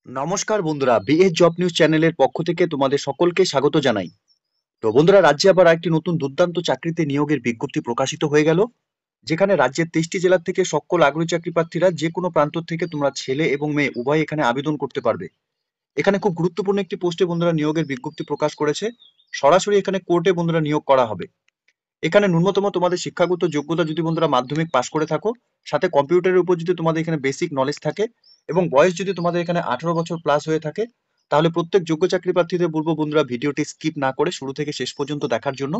নমস্কার বন্ধুরা, BS job news চ্যানেলের পক্ষ থেকে তোমাদের সকলকে স্বাগত জানাই। তো বন্ধুরা, রাজ্যে আবার একটি নতুন দুর্দান্ত চাকরিতে নিয়োগের বিজ্ঞপ্তি প্রকাশিত হয়ে গেল, যেখানে রাজ্যের 23টি জেলা থেকে সকল আগ্রহী চাকরি প্রার্থীরা যে কোনো প্রান্ত থেকে তোমরা ছেলে এবং মেয়ে উভয় এখানে আবেদন করতে পারবে। এখানে খুব গুরুত্বপূর্ণ একটি পোস্টে বন্ধুরা নিয়োগের বিজ্ঞপ্তি প্রকাশ করেছে। সরাসরি এখানে কোর্টে বন্ধুরা নিয়োগ করা হবে। এখানে ন্যূনতম তোমাদের শিক্ষাগত যোগ্যতা যদি বন্ধুরা মাধ্যমিক পাশ করে থাকো, সাথে কম্পিউটারের উপর যদি তোমাদের এখানে বেসিক নলেজ থাকে এবং বয়স যদি তোমাদের এখানে 18 বছর প্লাস হয়ে থাকে, তাহলে প্রত্যেক যোগ্য চাকরি প্রার্থীদের বলবো বন্ধুরা ভিডিওটি স্কিপ না করে শুরু থেকে শেষ পর্যন্ত দেখার জন্য,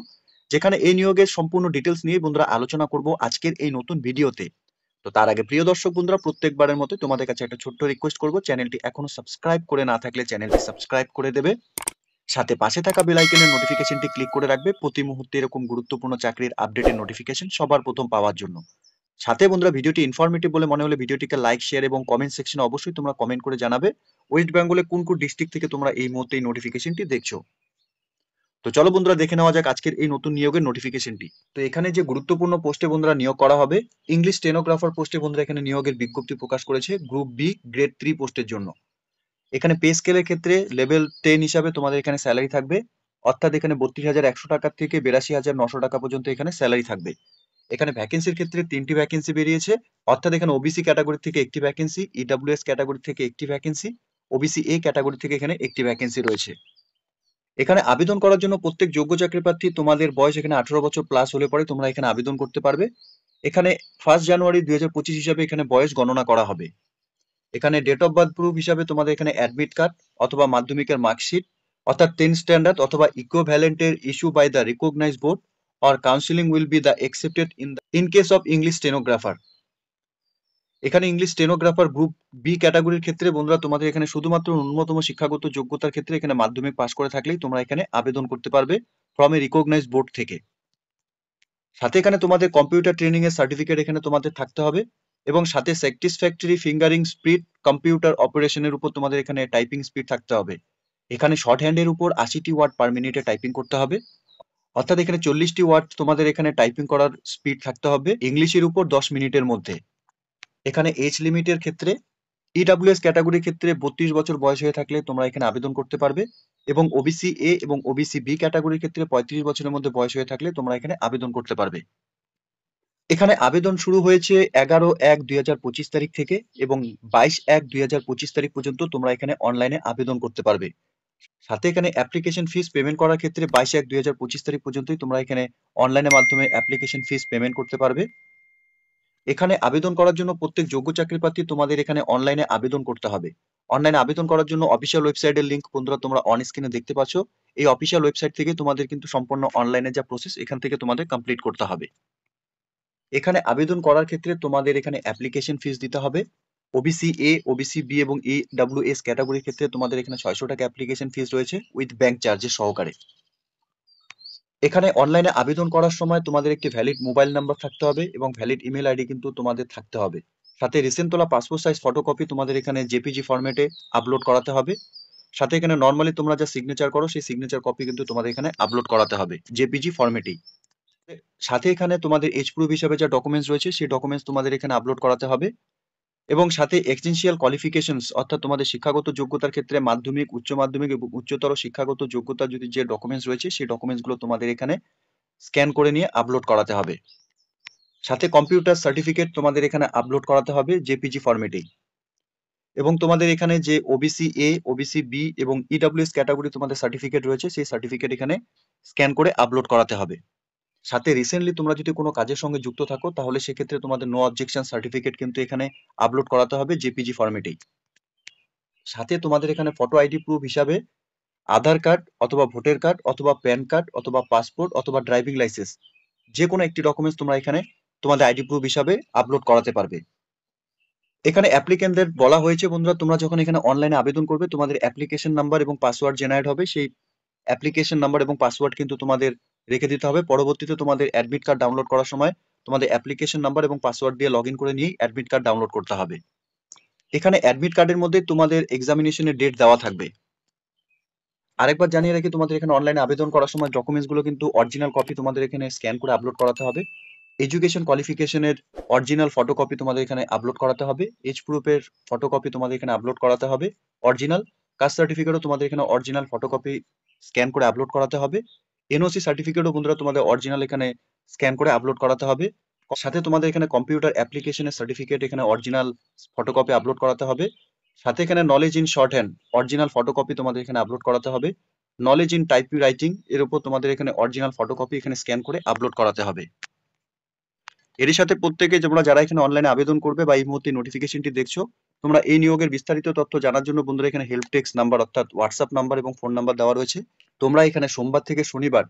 যেখানে এই নিয়োগের সম্পূর্ণ ডিটেলস নিয়ে বন্ধুরা আলোচনা করব আজকের এই নতুন ভিডিওতে। তো তার আগে প্রিয় দর্শক বন্ধুরা, প্রত্যেকবারের মতো তোমাদের কাছে একটা ছোট্ট রিকোয়েস্ট করব, চ্যানেলটি এখনো সাবস্ক্রাইব করে না থাকলে চ্যানেলটি সাবস্ক্রাইব করে দেবে, সাথে পাশে থাকা বেল আইকনের নোটিফিকেশনটি ক্লিক করে রাখবে প্রতি মুহূর্তে এরকম গুরুত্বপূর্ণ চাকরির আপডেটের নোটিফিকেশন সবার প্রথম পাওয়ার জন্য। সাথে বন্ধুরা, ভিডিওটি ইনফরমেটিভ বলে মনে হলে ভিডিওটিকে লাইক, শেয়ার এবং কমেন্ট সেকশনে অবশ্যই তোমরা কমেন্ট করে জানাবে ওয়েস্ট বেঙ্গলে কোন কোন ডিস্ট্রিক্ট থেকে তোমরা এই মুহূর্তে এই নোটিফিকেশনটি দেখছো। তো চলো বন্ধুরা, দেখে নেওয়া যাক আজকের এই নতুন নিয়োগের নোটিফিকেশনটি। তো এখানে যে গুরুত্বপূর্ণ পোস্টে বন্ধুরা নিয়োগ করা হবে, ইংলিশ স্টেনোগ্রাফার পোস্টে বন্ধুরা এখানে নিয়োগের বিজ্ঞপ্তি প্রকাশ করেছে গ্রুপ বি গ্রেড 3 পোস্টের জন্য। এখানে পে স্কেলের ক্ষেত্রে লেভেল 10 হিসাবে তোমাদের এখানে স্যালারি থাকবে, অর্থাৎ এখানে 32,100 টাকা থেকে 82,900 টাকা পর্যন্ত এখানে স্যালারি থাকবে। এখানে ভ্যাকেন্সির ক্ষেত্রে 3টি ভ্যাকেন্সি বেরিয়েছে, অর্থাৎ এখানে ওবিসি ক্যাটাগরি থেকে একটি ভ্যাকেন্সি, ইডব্লিউএস ক্যাটাগরি থেকে একটি ভ্যাকেন্সি, ওবিসি এ ক্যাটাগরি থেকে এখানে একটি ভ্যাকেন্সি রয়েছে। এখানে আবেদন করার জন্য প্রত্যেক যোগ্য চাকরি প্রার্থী তোমাদের বয়স এখানে 18 বছর প্লাস হলে পরে তোমরা এখানে আবেদন করতে পারবে। এখানে 1 জানুয়ারি 2025 হিসাবে এখানে বয়স গণনা করা হবে। এখানে ডেট অফ বার্থ প্রুফ হিসাবে তোমাদের এখানে অ্যাডমিট কার্ড অথবা মাধ্যমিকের মার্কশিট, অর্থাৎ 10 স্ট্যান্ডার্ড অথবা ইকুইভ্যালেন্টের issue by the recognized board or counselling will be the accepted in case of English stenographer. এখানে ইংলিশ স্টেনোগ্রাফার গ্রুপ বি ক্যাটাগরির ক্ষেত্রে বন্ধুরা তোমাদের এখানে শুধুমাত্র ন্যূনতম শিক্ষাগত যোগ্যতার ক্ষেত্রে এখানে মাধ্যমিক পাশ করে থাকলেই তোমরা এখানে আবেদন করতে পারবে ফ্রম এ রিকগনাইজড বোর্ড থেকে। সাথে এখানে তোমাদের কম্পিউটার ট্রেনিং এর সার্টিফিকেট এখানে তোমাদের থাকতে হবে, এবং সাথে স্যাটিসফ্যাক্টরি ফিঙ্গারিং স্পিড কম্পিউটার অপারেশনের উপর তোমাদের এখানে টাইপিং স্পিড থাকতে হবে। এখানে শর্ট হ্যান্ডের উপর 80টি ওয়ার্ড পার মিনিটে টাইপিং করতে হবে, অর্থাৎ এখানে 40টি ওয়ার্ড তোমাদের এখানে টাইপিং করার স্পিড থাকতে হবে ইংলিশের উপর 10 মিনিটের মধ্যে। এখানে এজ লিমিটের ক্ষেত্রে ইডব্লিউএস ক্যাটাগরির ক্ষেত্রে 32 বছর বয়স হয়ে থাকলে তোমরা এখানে আবেদন করতে পারবে, এবং ওবিসি এ এবং ওবিসি বি ক্যাটাগরির ক্ষেত্রে 35 বছরের মধ্যে বয়স হয়ে থাকলে তোমরা এখানে আবেদন করতে পারবে। এখানে আবেদন শুরু হয়েছে 11/1/2025 তারিখ থেকে, এবং 22/1/2025 তারিখ পর্যন্ত তোমরা এখানে অনলাইনে আবেদন করতে পারবে। সাথে এখানে অ্যাপ্লিকেশন ফিস পেমেন্ট করার ক্ষেত্রে 22/1/2025 তারিখ পর্যন্তই তোমরা এখানে অনলাইনের মাধ্যমে অ্যাপ্লিকেশন ফিস পেমেন্ট করতে পারবে। এখানে আবেদন করার জন্য প্রত্যেক যোগ্য চাকরি প্রার্থী তোমাদের এখানে অনলাইনে আবেদন করতে হবে। অনলাইনে আবেদন করার জন্য অফিসিয়াল ওয়েবসাইটের লিংক বন্ধুরা তোমরা অন স্ক্রিনে দেখতে পাচ্ছ। এই অফিসিয়াল ওয়েবসাইট থেকে তোমাদের কিন্তু সম্পূর্ণ অনলাইনে যা প্রসেস এখান থেকে তোমাদের কমপ্লিট করতে হবে। এখানে আবেদন করার ক্ষেত্রে তোমাদের এখানে অ্যাপ্লিকেশন ফিস দিতে হবে। ওবিসি এ, ওবিসি বি এবং ইডব্লিউএস ক্যাটাগরির ক্ষেত্রে তোমাদের এখানে 600 টাকা অ্যাপ্লিকেশন ফিস রয়েছে উইথ ব্যাংক চার্জেস সহকারে। এখানে অনলাইনে আবেদন করার সময় তোমাদের একটি ভ্যালিড মোবাইল নাম্বার থাকতে হবে এবং ভ্যালিড ইমেল আইডি কিন্তু তোমাদের থাকতে হবে। সাথে রিসেন্ট তোলা পাসপোর্ট সাইজ ফটোকপি তোমাদের এখানে জেপিজি ফরম্যাটে আপলোড করাতে হবে। সাথে এখানে নর্মালি তোমরা যা সিগনেচার করো সেই সিগনেচার কপি কিন্তু তোমাদের এখানে আপলোড করাতে হবে জেপিজি ফরম্যাটেই। সাথে এখানে তোমাদের এজ প্রুফ হিসাবে যা ডকুমেন্টস রয়েছে সেই ডকুমেন্টস তোমাদের এখানে আপলোড করাতে হবে, এবং সাথে এসেনশিয়াল কোয়ালিফিকেশনস অর্থাৎ তোমাদের শিক্ষাগত যোগ্যতার ক্ষেত্রে মাধ্যমিক, উচ্চ মাধ্যমিক এবং উচ্চতর শিক্ষাগত যোগ্যতা যদি যে ডকুমেন্টস রয়েছে সেই ডকুমেন্টসগুলো তোমাদের এখানে স্ক্যান করে নিয়ে আপলোড করাতে হবে। সাথে কম্পিউটার সার্টিফিকেট তোমাদের এখানে আপলোড করাতে হবে জেপিজি ফরম্যাটেই, এবং তোমাদের এখানে যে ওবিসি এ, ওবিসি বি এবং ইডব্লিউএস ক্যাটাগরি তোমাদের সার্টিফিকেট রয়েছে সেই সার্টিফিকেট এখানে স্ক্যান করে আপলোড করাতে হবে। সাথে রিসেন্টলি তোমরা যদি কোনো কাজের সঙ্গে যুক্ত থাকো তাহলে সেক্ষেত্রে তোমাদের নো অবজেকশন সার্টিফিকেট কিন্তু এখানে আপলোড করাতে হবে জেপিজি ফরম্যাটেই। সাথে তোমাদের এখানে ফটো আইডি প্রুফ হিসাবে আধার কার্ড অথবা ভোটার কার্ড অথবা প্যান কার্ড অথবা পাসপোর্ট অথবা ড্রাইভিং লাইসেন্স যে কোনো একটি ডকুমেন্টস তোমরা এখানে তোমাদের আইডি প্রুফ হিসাবে আপলোড করাতে পারবে। এখানে অ্যাপ্লিকেন্টদের বলা হয়েছে বন্ধুরা, তোমরা যখন এখানে অনলাইনে আবেদন করবে তোমাদের অ্যাপ্লিকেশন নাম্বার এবং পাসওয়ার্ড জেনারেট হবে, সেই অ্যাপ্লিকেশন নাম্বার এবং পাসওয়ার্ড কিন্তু তোমাদের রেখে দিতে হবে। পরবর্তীতে তোমাদের অ্যাডমিট কার্ড ডাউনলোড করার সময় তোমাদের অ্যাপ্লিকেশন নাম্বার এবং পাসওয়ার্ড দিয়ে লগ ইন করে নিয়েই অ্যাডমিট কার্ড ডাউনলোড করতে হবে। এখানে অ্যাডমিট কার্ডের মধ্যে তোমাদের এক্সামিনেশনের ডেট দেওয়া থাকবে। আরেকবার জানিয়ে রাখি, তোমাদের এখানে অনলাইনে আবেদন করার সময় ডকুমেন্টস গুলো কিন্তু অরিজিনাল কপি তোমাদের এখানে স্ক্যান করে আপলোড করাতে হবে। এডুকেশন কোয়ালিফিকেশনের অরিজিনাল ফটোকপি তোমাদের এখানে আপলোড করাতে হবে, এজ প্রুফের ফটোকপি তোমাদের এখানে আপলোড করাতে হবে অরিজিনাল, কাস্ট সার্টিফিকেটও তোমাদের এখানে অরিজিনাল ফটোকপি স্ক্যান করে আপলোড করাতে হবে, এনওসি সার্টিফিকেটও বন্ধুরা তোমাদের অরিজিনাল এখানে স্ক্যান করে আপলোড করাতে হবে, সাথে তোমাদের এখানে কম্পিউটার অ্যাপ্লিকেশনের সার্টিফিকেট এখানে অরিজিনাল ফটোকপি আপলোড করাতে হবে, সাথে এখানে knowledge in short hand original photocopy তোমাদের এখানে আপলোড করাতে হবে, নলেজ ইন টাইপ রাইটিং এর উপর তোমাদের এখানে অরিজিনাল ফটোকপি এখানে স্ক্যান করে আপলোড করাতে হবে। এরই সাথে প্রত্যেকে তোমরা যারা এখানে অনলাইনে আবেদন করবে বা এই মুহূর্তে নোটিফিকেশনটি দেখছো, তোমরা এই নিয়োগের বিস্তারিত তথ্য জানার জন্য বন্ধুরা এখানে হেল্প ডেস্ক নাম্বার অর্থাৎ হোয়াটসঅ্যাপ নাম্বার এবং ফোন নাম্বার দেওয়া রয়েছে। তোমরা এখানে সোমবার থেকে শনিবার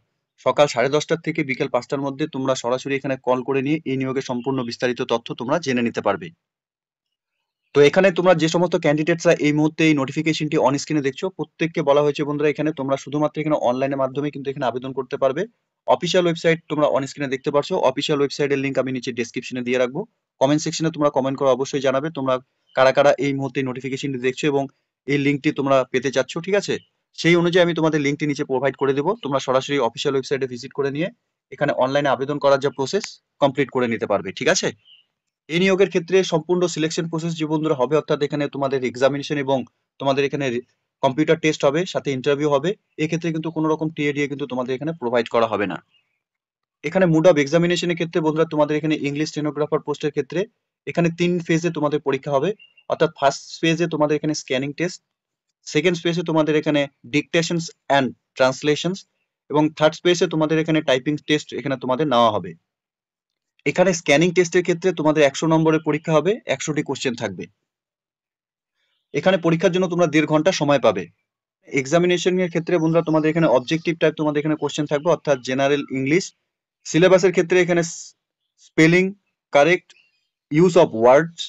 সকাল 10:30 থেকে বিকেল 5টার মধ্যে তোমরা সরাসরি এখানে কল করে নিয়ে এই নিয়োগের সম্পূর্ণ বিস্তারিত তথ্য তোমরা জেনে নিতে পারবে। তো এখানে তোমরা যে সমস্ত ক্যান্ডিডেটসরা এই মুহূর্তে এই নোটিফিকেশনটি অন স্ক্রিনে দেখছো, প্রত্যেককে বলা হয়েছে বন্ধুরা এখানে তোমরা শুধুমাত্র এখানে অনলাইনের মাধ্যমে কিন্তু এখানে আবেদন করতে পারবে। অফিসিয়াল ওয়েবসাইট তোমরা অন স্ক্রিনে দেখতে পারছো, অফিসিয়াল ওয়েবসাইটের লিংক আমি নিচে ডেসক্রিপশনে দিয়ে রাখবো। কমেন্ট সেকশনে তোমরা কমেন্ট করে অবশ্যই জানাবে তোমরা কারা কারা এই মুহূর্তে নোটিফিকেশনটি দেখছো এবং এই লিংকটি তোমরা পেতে চাচ্ছ, ঠিক আছে? সেই অনুযায়ী আমি তোমাদের লিংকটি নিচে প্রোভাইড করে দেবো, তোমরা সরাসরি অফিসিয়াল ওয়েবসাইটে ভিজিট করে নিয়ে এখানে অনলাইনে আবেদন করার যে প্রসেস কমপ্লিট করে নিতে পারবে, ঠিক আছে? এই নিয়োগের ক্ষেত্রে সম্পূর্ণ সিলেকশন প্রসেস যে বন্ধুরা হবে, অর্থাৎ এখানে তোমাদের এক্সামিনেশন এবং তোমাদের এখানে কম্পিউটার টেস্ট হবে, সাথে ইন্টারভিউ হবে। এক্ষেত্রে কিন্তু কোনো রকম টিএডিএ কিন্তু তোমাদের এখানে প্রোভাইড করা হবে না। এখানে মোড অফ এক্সামিনেশনের ক্ষেত্রে বন্ধুরা তোমাদের এখানে ইংলিশ স্টেনোগ্রাফার পোস্টের ক্ষেত্রে এখানে 3 ফেজে তোমাদের পরীক্ষা হবে, অর্থাৎ ফার্স্ট ফেজে তোমাদের এখানে স্ক্যানিং টেস্ট, সেকেন্ড ফেজে তোমাদের এখানে ডিকটেশনস অ্যান্ড ট্রান্সলেশনস এবং থার্ড ফেজে তোমাদের এখানে টাইপিং টেস্ট এখানে তোমাদের নেওয়া হবে। এখানে স্ক্যানিং টেস্টের ক্ষেত্রে তোমাদের 100 নম্বরের পরীক্ষা হবে, 100টি কোশ্চেন থাকবে। এখানে পরীক্ষার জন্য তোমরা 1.5 ঘন্টা সময় পাবে। এক্সামিনেশনের ক্ষেত্রে বন্ধুরা তোমাদের এখানে অবজেক্টিভ টাইপ তোমাদের এখানে কোশ্চেন থাকবে, অর্থাৎ জেনারেল ইংলিশ। সিলেবাসের ক্ষেত্রে এখানে spelling correct, use of words,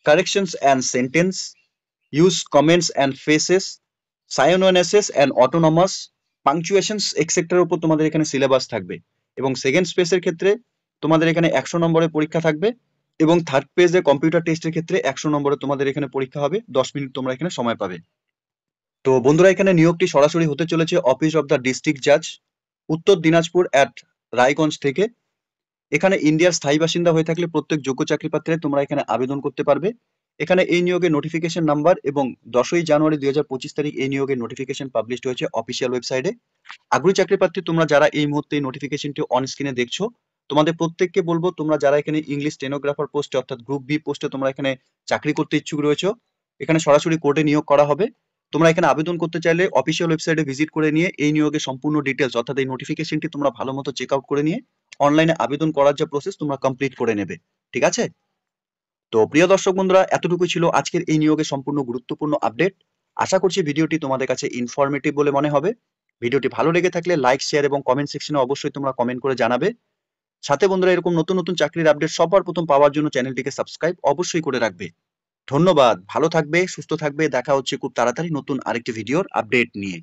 corrections and sentence, use comments and phrases, synonyms and autonomous, punctuations etcetera উপর তোমাদের এখানে সিলেবাস থাকবে। এবং সেকেন্ড স্পেসের ক্ষেত্রে তোমাদের এখানে 100 নম্বরের পরীক্ষা থাকবে এবং থার্ড পেজে কম্পিউটার টেস্টের ক্ষেত্রে 100 নম্বরের তোমাদের এখানে পরীক্ষা হবে, 10 মিনিট তোমরা এখানে সময় পাবে। তো বন্ধুরা এখানে নিয়োগটি সরাসরি হতে চলেছে অফিস অফ দ্য ডিস্ট্রিক্ট জাজ, উত্তর দিনাজপুর অ্যাট রায়গঞ্জ থেকে। এখানে ইন্ডিয়ার স্থায়ী বাসিন্দা হয়ে থাকলে প্রত্যেক যোগ্য চাকরি পাত্রে তোমরা এখানে আবেদন করতে পারবে। এখানে এই নিয়োগের নোটিফিকেশন নাম্বার এবং 10ই জানুয়ারি 2025 তারিখ এই নিয়োগের নোটিফিকেশন পাবলিশ হয়েছে অফিসিয়াল ওয়েবসাইটে। আগ্রহী চাকরি প্রার্থী তোমরা যারা এই মুহূর্তে এই নোটিফিকেশনটি অন স্ক্রিনে দেখছো, তোমাদের প্রত্যেককে বলবো তোমরা যারা এখানে ইংলিশ স্টেনোগ্রাফার পোস্টে অর্থাৎ গ্রুপ বি পোস্টে তোমরা এখানে চাকরি করতে ইচ্ছুক রয়েছো, এখানে সরাসরি কোর্টে নিয়োগ করা হবে। তোমরা এখানে আবেদন করতে চাইলে অফিসিয়াল ওয়েবসাইটে ভিজিট করে নিয়ে এই নিয়োগের সম্পূর্ণ ডিটেলস অর্থাৎ এই নোটিফিকেশনটি তোমরা ভালো মতো চেক আউট করে নিয়ে অনলাইনে আবেদন করার যে প্রসেস তোমরা কমপ্লিট করে নেবে, ঠিক আছে? তো প্রিয় দর্শক বন্ধুরা, এতটুকুই ছিল আজকের এই নিয়োগের সম্পূর্ণ গুরুত্বপূর্ণ আপডেট। আশা করছি ভিডিওটি তোমাদের কাছে ইনফরমেটিভ বলে মনে হবে। ভিডিওটি ভালো লেগে থাকলে লাইক, শেয়ার এবং কমেন্ট সেকশনে অবশ্যই তোমরা কমেন্ট করে জানাবে। সাথে বন্ধুরা এরকম নতুন নতুন চাকরির আপডেট সবার প্রথম পাওয়ার জন্য চ্যানেলটিকে সাবস্ক্রাইব অবশ্যই করে রাখবে। ধন্যবাদ, ভালো থাকবে, সুস্থ থাকবে, দেখা হচ্ছে খুব তাড়াতাড়ি নতুন আরেকটি ভিডিওর আপডেট নিয়ে।